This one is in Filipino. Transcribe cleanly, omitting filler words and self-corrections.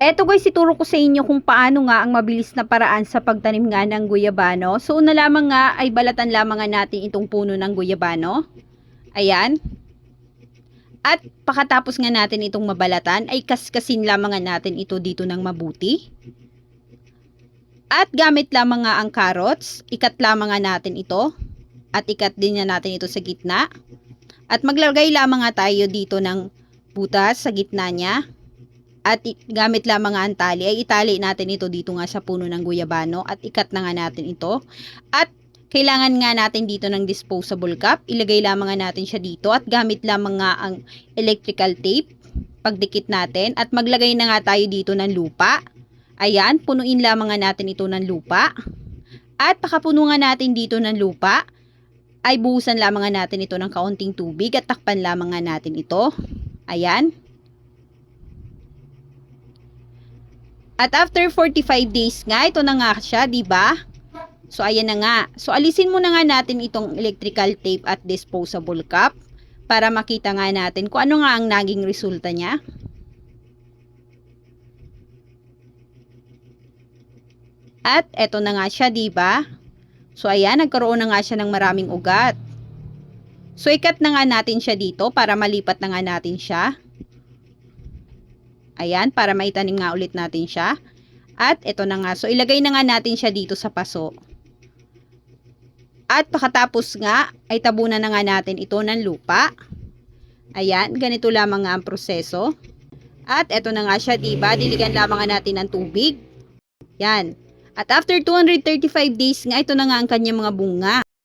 Eto guys, ituro ko sa inyo kung paano nga ang mabilis na paraan sa pagtanim nga ng guyabano. So una lamang nga ay balatan lamang nga natin itong puno ng guyabano. Ayan. At pakatapos nga natin itong mabalatan ay kaskasin lamang nga natin ito dito ng mabuti. At gamit lamang nga ang carrots, ikat lamang nga natin ito. At ikat din nga natin ito sa gitna. At maglagay lamang nga tayo dito ng butas sa gitna niya. At gamit lamang nga ang tali, ay itali natin ito dito nga sa puno ng guyabano at ikat na nga natin ito. At kailangan nga natin dito ng disposable cup, ilagay lamang nga natin siya dito at gamit lamang nga ang electrical tape, pagdikit natin at maglagay na nga tayo dito ng lupa. Ayan, punuin lamang nga natin ito ng lupa. At pakapuno nga natin dito ng lupa, ay buhusan lamang nga natin ito ng kaunting tubig at takpan lamang nga natin ito. Ayan. At after 45 days nga, ito na nga siya, di ba? So, ayan na nga. So, alisin muna nga natin itong electrical tape at disposable cup para makita nga natin kung ano nga ang naging resulta niya. At eto na nga siya, di ba? So, ayan, nagkaroon na nga siya ng maraming ugat. So, ikat na nga natin siya dito para malipat na nga natin siya. Ayan, para maitanim nga ulit natin siya. At ito na nga. So, ilagay na nga natin siya dito sa paso. At pakatapos nga, ay tabunan na nga natin ito ng lupa. Ayan, ganito lamang nga ang proseso. At ito na nga siya, diba? Diligan lamang nga natin ng tubig. Yan. At after 235 days nga, ito na nga ang kanyang mga bunga.